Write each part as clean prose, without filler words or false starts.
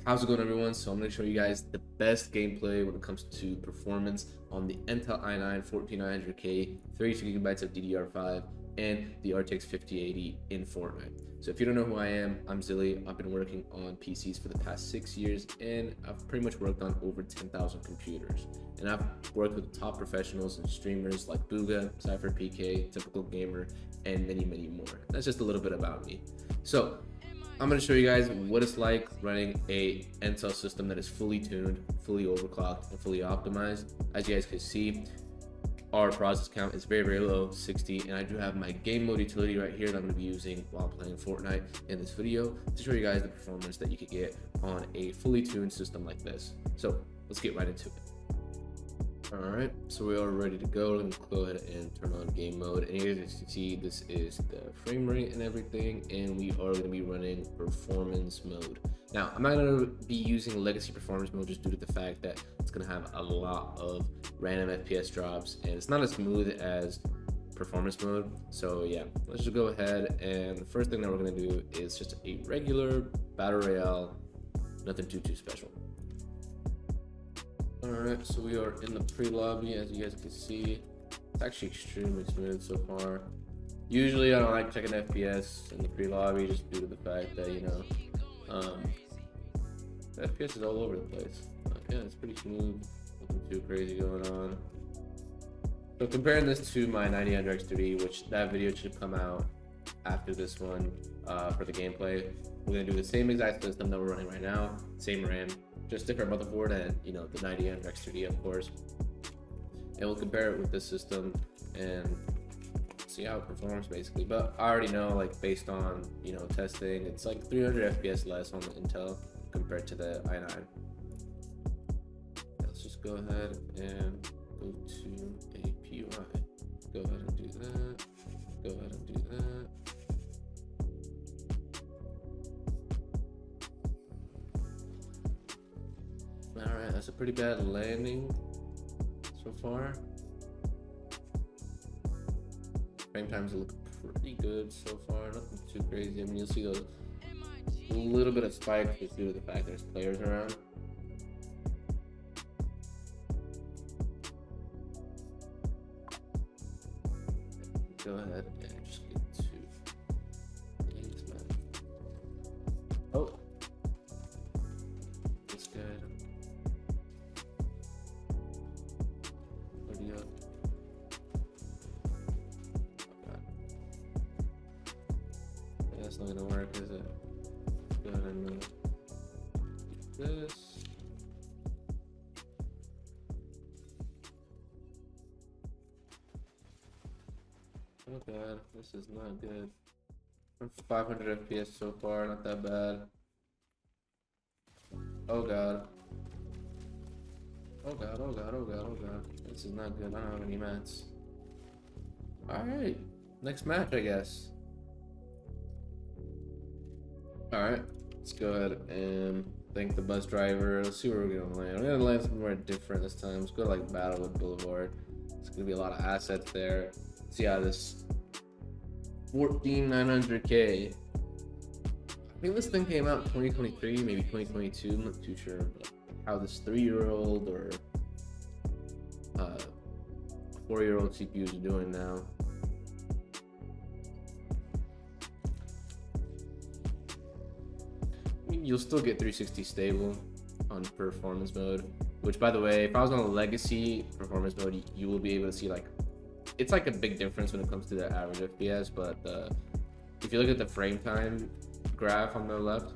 How's it going, everyone? So I'm going to show you guys the best gameplay when it comes to performance on the Intel i9-14900K, 32GB of DDR5, and the RTX 5080 in Fortnite. So if you don't know who I am, I'm Xilly. I've been working on PCs for the past 6 years, and I've pretty much worked on over 10,000 computers. And I've worked with top professionals and streamers like Booga, Cypher PK, Typical Gamer, and many, many more. That's just a little bit about me. So I'm going to show you guys what it's like running a Intel system that is fully tuned, fully overclocked, and fully optimized. As you guys can see, our process count is very, very low, 60, and I do have my game mode utility right here that I'm going to be using while playing Fortnite in this video to show you guys the performance that you could get on a fully tuned system like this. So let's get right into it. Alright, so we are ready to go. Let me go ahead and turn on game mode. And here, as you can see, this is the frame rate and everything, and we are going to be running performance mode. Now, I'm not going to be using legacy performance mode just due to the fact that it's going to have a lot of random FPS drops, and it's not as smooth as performance mode. So yeah, let's just go ahead, and the first thing that we're going to do is just a regular battle royale, nothing too special. Alright, so we are in the pre-lobby. As you guys can see, it's actually extremely smooth so far. Usually I don't like checking FPS in the pre-lobby just due to the fact that, you know, the FPS is all over the place. Yeah, it's pretty smooth, nothing too crazy going on. So comparing this to my 90-100X3D, which that video should come out after this one for the gameplay, we're going to do the same exact system that we're running right now, same RAM, just different motherboard, and you know, the 90-100X3D, of course, and we'll compare it with this system and see how it performs basically. But I already know, like, based on, you know, testing, it's like 300 FPS less on the Intel compared to the i9. Let's just go ahead and go to API. Go ahead and do that. Go ahead and do that. Alright, that's a pretty bad landing so far. Frame times look pretty good so far, nothing too crazy. I mean, you'll see those a little bit of spikes just due to the fact there's players around. Go ahead and just get to this map. Oh, this guy. That's not gonna work, is it? Go ahead and do this. Oh god, this is not good. 500 FPS so far, not that bad. Oh god. Oh god, oh god, oh god, oh god. This is not good. I don't have any mats. Alright, next match, I guess. Alright, let's go ahead and thank the bus driver. Let's see where we're gonna land. We're gonna land somewhere different this time. Let's go to like Battlewood Boulevard. It's gonna be a lot of assets there. See how this 14900K. I think this thing came out in 2023, maybe 2022. I'm not too sure. But how this 3-year-old or 4-year-old CPUs are doing now. You'll still get 360 stable on performance mode, which, by the way, if I was on a legacy performance mode, you will be able to see, like, it's like a big difference when it comes to the average FPS. But if you look at the frame time graph on the left,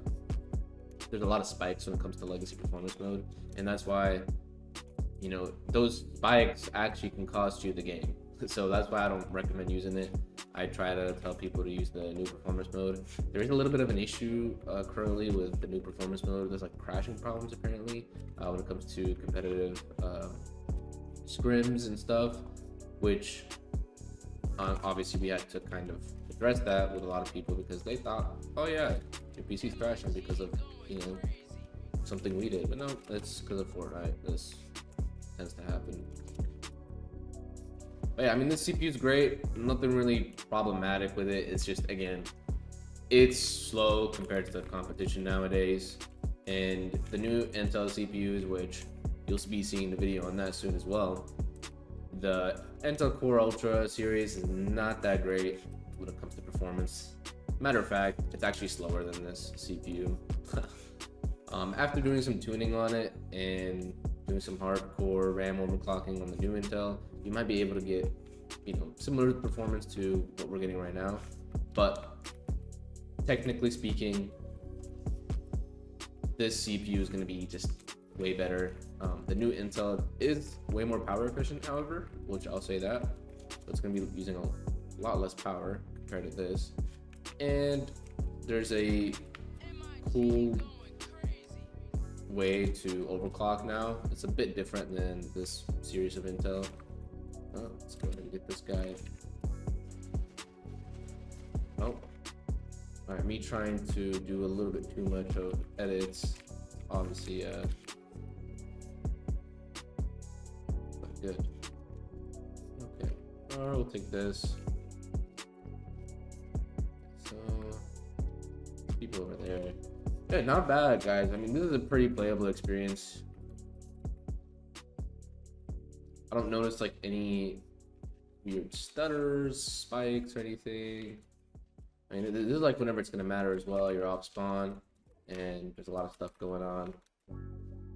there's a lot of spikes when it comes to legacy performance mode, and that's why, you know, those spikes actually can cost you the game. So that's why I don't recommend using it. I try to tell people to use the new performance mode. There is a little bit of an issue currently with the new performance mode. There's like crashing problems apparently when it comes to competitive scrims and stuff, which obviously we had to kind of address that with a lot of people because they thought, oh yeah, your PC's crashing because of, you know, something we did. But no, it's because of Fortnite. This tends to happen. But yeah, I mean, this CPU is great. Nothing really problematic with it. It's just, again, it's slow compared to the competition nowadays. And the new Intel CPUs, which you'll be seeing the video on that soon as well, the Intel Core Ultra series is not that great when it comes to performance. Matter of fact, it's actually slower than this CPU. After doing some tuning on it and doing some hardcore RAM overclocking on the new Intel, you might be able to get, similar performance to what we're getting right now. But technically speaking, this CPU is going to be just way better. The new Intel is way more power efficient, however, which I'll say that. So it's going to be using a lot less power compared to this. And there's a cool way to overclock now. It's a bit different than this series of Intel. Let's go ahead and get this guy. Oh, all right, me trying to do a little bit too much of edits, obviously, but good. Okay, all right, we'll take this. So, people over there. Yeah, not bad, guys. I mean, this is a pretty playable experience. I don't notice like any weird stutters, spikes, or anything. I mean, this is like whenever it's gonna matter as well. You're off spawn, and there's a lot of stuff going on.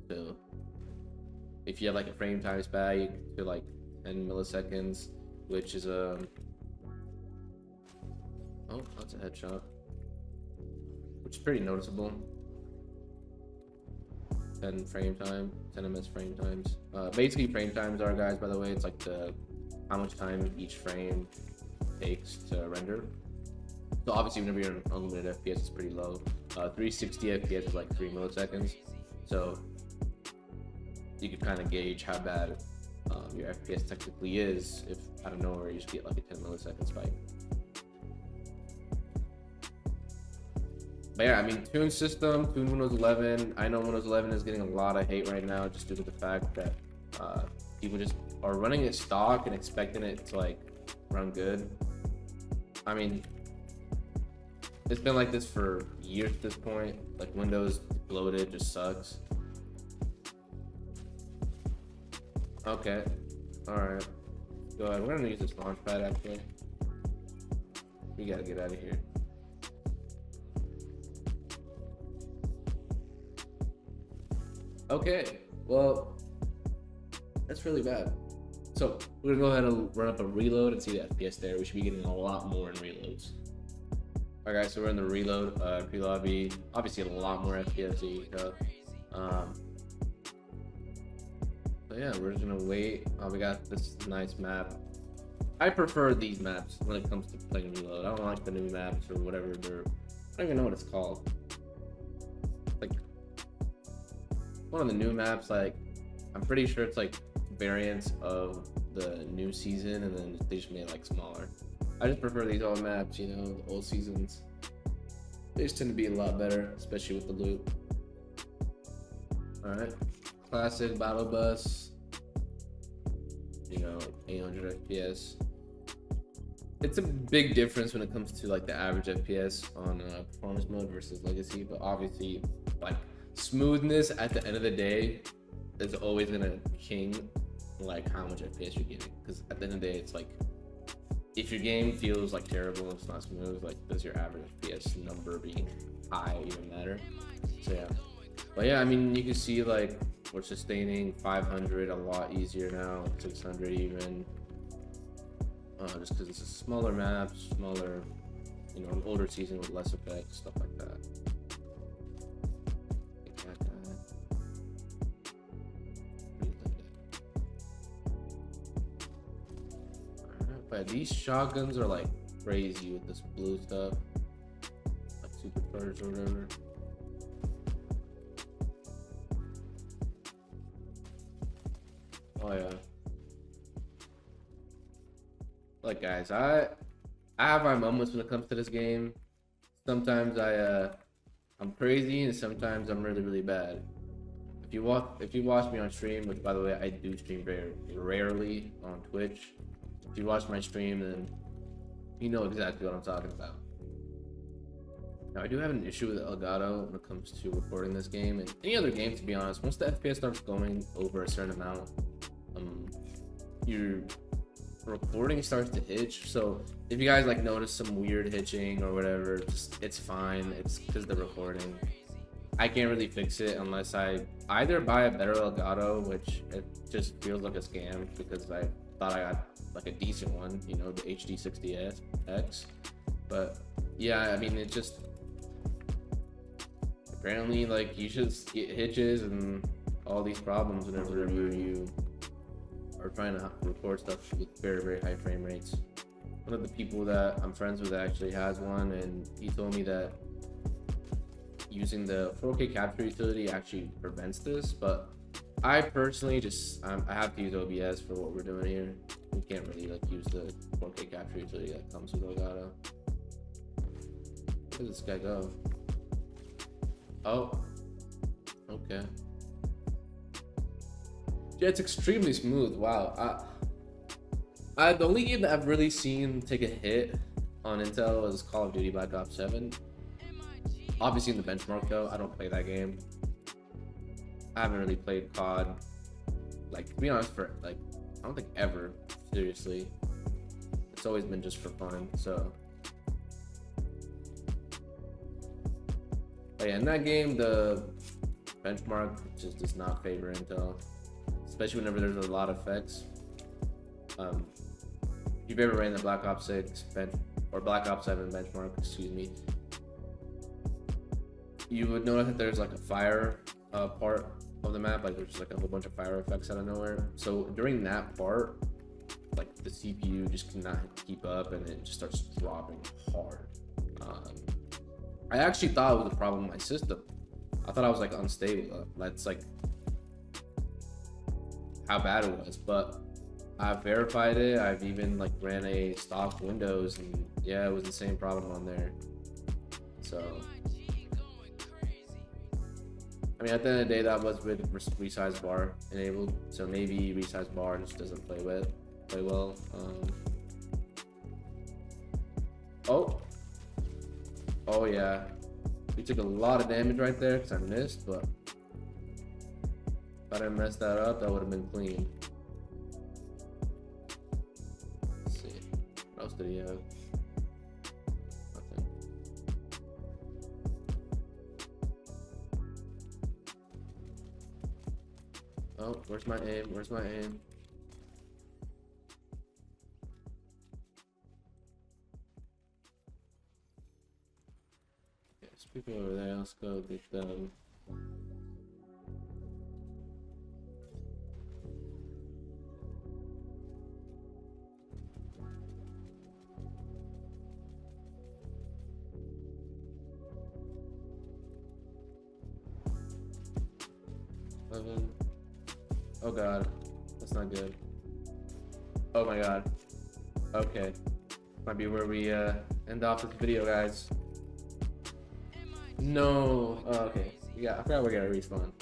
So, if you have like a frame time spike to like 10 milliseconds, which is oh, that's a headshot, which is pretty noticeable. 10 frame time, 10 ms frame times. Basically, frame times are, guys, by the way, it's like how much time each frame takes to render. So obviously, whenever you're in unlimited FPS, it's pretty low. 360 FPS is like 3 milliseconds. So you can kind of gauge how bad your FPS technically is if out of nowhere you just get like a 10 millisecond spike. But yeah, I mean, tune system, tune Windows 11. I know Windows 11 is getting a lot of hate right now just due to the fact that people just are running it stock and expecting it to like run good. I mean, it's been like this for years at this point. Like, Windows bloated just sucks. Okay, all right. Go ahead. We're gonna use this launchpad actually. We gotta get out of here. Okay, well, that's really bad. So we're gonna go ahead and run up a reload and see the FPS there. We should be getting a lot more in reloads. All right, guys, so we're in the reload pre-lobby. Obviously, a lot more FPS. So yeah, we're just gonna wait. We got this nice map. I prefer these maps when it comes to playing reload. I don't like the new maps or whatever they're. I don't even know what it's called. Like, one of the new maps, like, I'm pretty sure it's like variants of the new season, and then they just made it like smaller. I just prefer these old maps, the old seasons. They just tend to be a lot better, especially with the loot. All right, classic battle bus. 800 FPS. It's a big difference when it comes to like the average FPS on performance mode versus legacy, but obviously, like, smoothness at the end of the day is always gonna king like how much FPS you're getting, because at the end of the day, it's like, if your game feels like terrible and it's not smooth, like, does your average FPS number being high even matter? So yeah, but yeah, I mean, you can see like we're sustaining 500 a lot easier now, 600 even, just because it's a smaller map, smaller, an older season with less effects, stuff like that. But these shotguns are like crazy with this blue stuff, like super charged or whatever. Oh yeah. Like, guys, I have my moments when it comes to this game. Sometimes I'm crazy, and sometimes I'm really, really bad. If you watch me on stream, which by the way I do stream very rarely on Twitch. If you watch my stream, then you know exactly what I'm talking about. Now, I do have an issue with Elgato when it comes to recording this game and any other game, to be honest. Once the FPS starts going over a certain amount, your recording starts to hitch. So if you guys like notice some weird hitching or whatever, it's fine. It's because the recording. I can't really fix it unless I either buy a better Elgato, which it just feels like a scam because I thought I got like a decent one, you know, the HD60X. But yeah, I mean, it just apparently like you just get hitches and all these problems whenever you are trying to record stuff with very, very high frame rates. One of the people that I'm friends with actually has one, and he told me that using the 4K capture utility actually prevents this, but I personally just I have to use OBS for what we're doing here. We can't really like use the 4K capture utility that comes with Elgato. Where did this guy go? Oh, okay. Yeah, it's extremely smooth. Wow. The only game that I've really seen take a hit on Intel is Call of Duty Black Ops 7. Obviously in the benchmark though, I don't play that game. I haven't really played COD, like, to be honest, for like, I don't think ever, seriously. It's always been just for fun, so. But yeah, in that game, the benchmark just does not favor Intel, especially whenever there's a lot of effects. If you've ever ran the Black Ops 6 or Black Ops 7 benchmark, excuse me, you would notice that there's like a fire part of the map, like there's just like a whole bunch of fire effects out of nowhere. So during that part, like the CPU just cannot keep up and it just starts dropping hard. I actually thought it was a problem with my system. I thought I was like unstable. That's like how bad it was, but I've verified it. I've even like ran a stock Windows, and yeah, it was the same problem on there. So I mean, at the end of the day, that was with resize bar enabled, so maybe resize bar just doesn't play well. Oh yeah, we took a lot of damage right there because I missed, but if I didn't mess that up, that would have been clean. Let's see, what else did he have? Nothing. Oh, where's my aim? Where's my aim? Yeah, there's people over there. Let's go get them. Oh god, that's not good. Oh my god. Okay, might be where we end off this video, guys. No. Oh, okay. Yeah, I forgot we gotta respawn.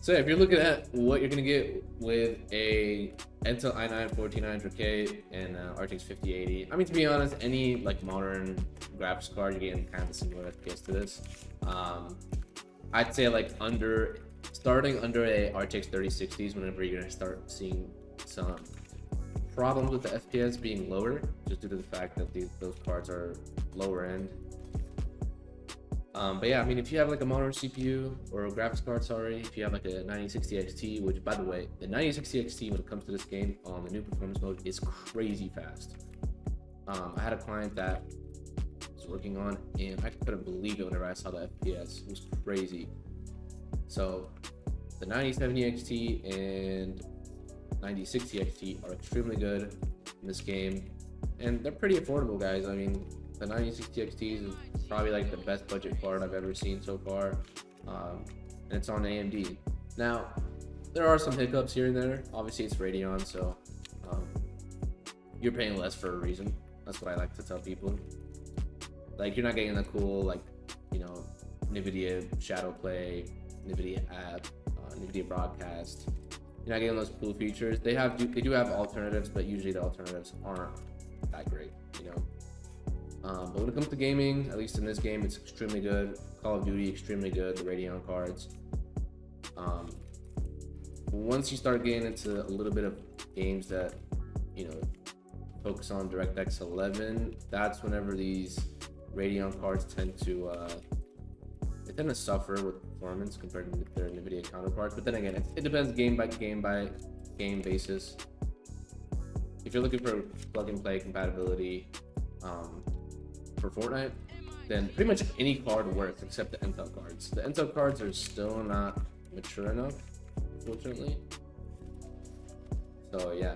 So if you're looking at what you're gonna get with a Intel i9-14900K and RTX 5080, I mean, to be honest, any like modern graphics card, you're getting kind of similar FPS to this. I'd say like starting under a RTX 3060s whenever you're gonna start seeing some problems with the FPS being lower, just due to the fact that those cards are lower end. But yeah, I mean, if you have like a modern CPU or a graphics card, sorry, if you have like a 9060 XT, which by the way, the 9060 XT when it comes to this game on the new performance mode is crazy fast. I had a client that was working on, and I couldn't believe it whenever I saw the FPS. It was crazy. So the 9070 XT and 9060 XT are extremely good in this game, and they're pretty affordable, guys. I mean, the 9060 XT is probably like the best budget card I've ever seen so far, and it's on AMD. Now, there are some hiccups here and there. Obviously, it's Radeon, so you're paying less for a reason. That's what I like to tell people. Like, you're not getting the cool, like, you know, NVIDIA Shadow Play, NVIDIA app, NVIDIA Broadcast. You're not getting those cool features. They do have alternatives, but usually the alternatives aren't that great, you know. But when it comes to gaming, at least in this game, it's extremely good. Call of Duty, extremely good. The Radeon cards. Once you start getting into a little bit of games that, you know, focus on DirectX 11, that's whenever these Radeon cards tend to suffer with performance compared to their NVIDIA counterparts. But then again, it depends game by game basis. If you're looking for plug and play compatibility for Fortnite, then pretty much any card works except the Intel cards. The Intel cards are still not mature enough, unfortunately. So yeah.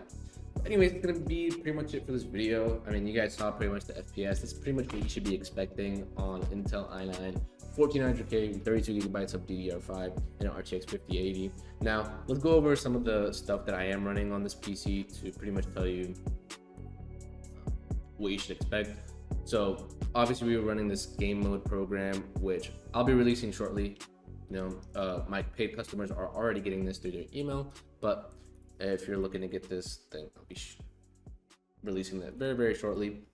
Anyways, it's gonna be pretty much it for this video. I mean, you guys saw pretty much the FPS. That's pretty much what you should be expecting on Intel i9-14900K with 32 gigabytes of DDR5 and an RTX 5080. Now, let's go over some of the stuff that I am running on this PC to pretty much tell you what you should expect. So, obviously, we were running this game mode program, which I'll be releasing shortly. You know, my paid customers are already getting this through their email, but if you're looking to get this, then I'll be releasing that very, very shortly.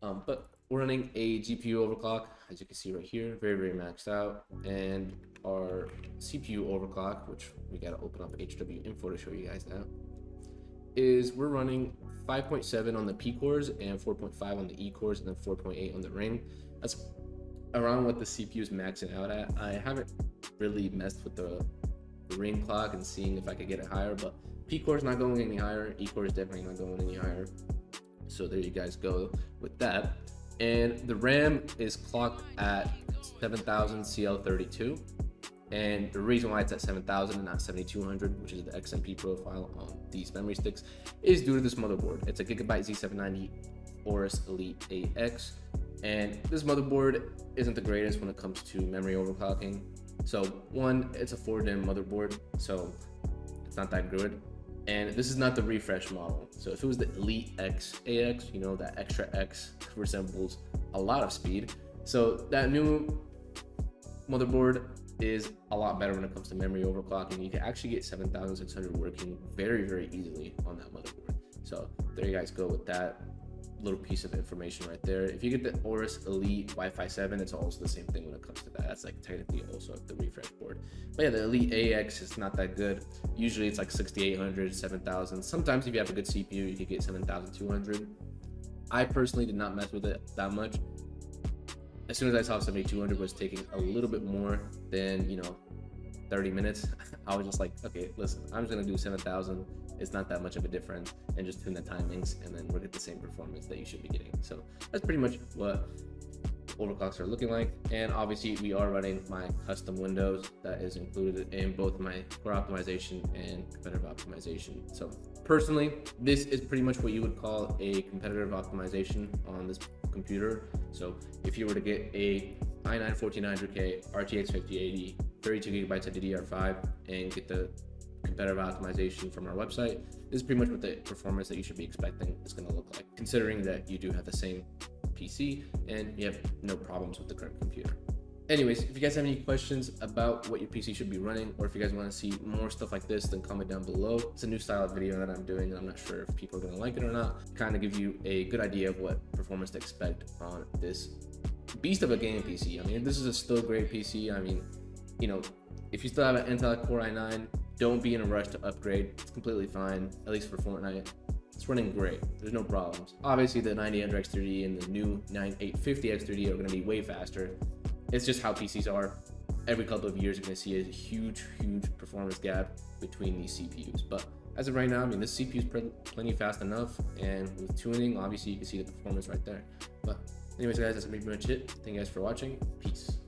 But we're running a GPU overclock, as you can see right here, very, very maxed out. And our CPU overclock, which we gotta open up HW info to show you guys that, is we're running 5.7 on the P cores and 4.5 on the E cores and then 4.8 on the ring. That's around what the CPU is maxing out at. I haven't really messed with the ring clock and seeing if I could get it higher, but P core is not going any higher, E core is definitely not going any higher. So there you guys go with that. And the RAM is clocked at 7000 CL32. And the reason why it's at 7000 and not 7200, which is the XMP profile on these memory sticks, is due to this motherboard. It's a Gigabyte Z790 Aorus Elite AX. And this motherboard isn't the greatest when it comes to memory overclocking. So one, it's a 4-DIMM motherboard, so it's not that good. And this is not the refresh model. So if it was the Elite X AX, you know, that extra X resembles a lot of speed. So that new motherboard is a lot better when it comes to memory overclocking. You can actually get 7600 working very, very easily on that motherboard. So there you guys go with that little piece of information right there. If you get the Aorus Elite Wi-Fi 7, it's also the same thing when it comes to that. That's like technically also the refresh board. But yeah, the Elite AX is not that good. Usually it's like 6800, 7000. Sometimes if you have a good CPU, you could get 7200. I personally did not mess with it that much. As soon as I saw 7200 was taking a little bit more than, you know, 30 minutes, I was just like, okay, listen, I'm just gonna do 7000. It's not that much of a difference, and just tune the timings, and then we'll get the same performance that you should be getting. So that's pretty much what overclocks are looking like. And obviously we are running my custom windows that is included in both my core optimization and competitive optimization. So personally, this is pretty much what you would call a competitive optimization on this computer. So if you were to get a i9-14900K RTX 5080, 32 gigabytes of DDR5, and get the competitive optimization from our website, this is pretty much what the performance that you should be expecting is going to look like, considering that you do have the same PC and you have no problems with the current computer. Anyways, if you guys have any questions about what your PC should be running, or if you guys want to see more stuff like this, then comment down below. It's a new style of video that I'm doing, and I'm not sure if people are going to like it or not. Kind of give you a good idea of what performance to expect on this beast of a gaming PC. I mean, this is a still great PC. I mean, you know, if you still have an Intel Core i9, don't be in a rush to upgrade. It's completely fine, at least for Fortnite. It's running great. There's no problems. Obviously, the 9000X3D and the new 9850X3D are going to be way faster. It's just how PCs are. Every couple of years, you're going to see a huge performance gap between these CPUs. But as of right now, I mean, this CPU is plenty fast enough. And with tuning, obviously, you can see the performance right there. But anyways, guys, that's pretty much it. Thank you guys for watching. Peace.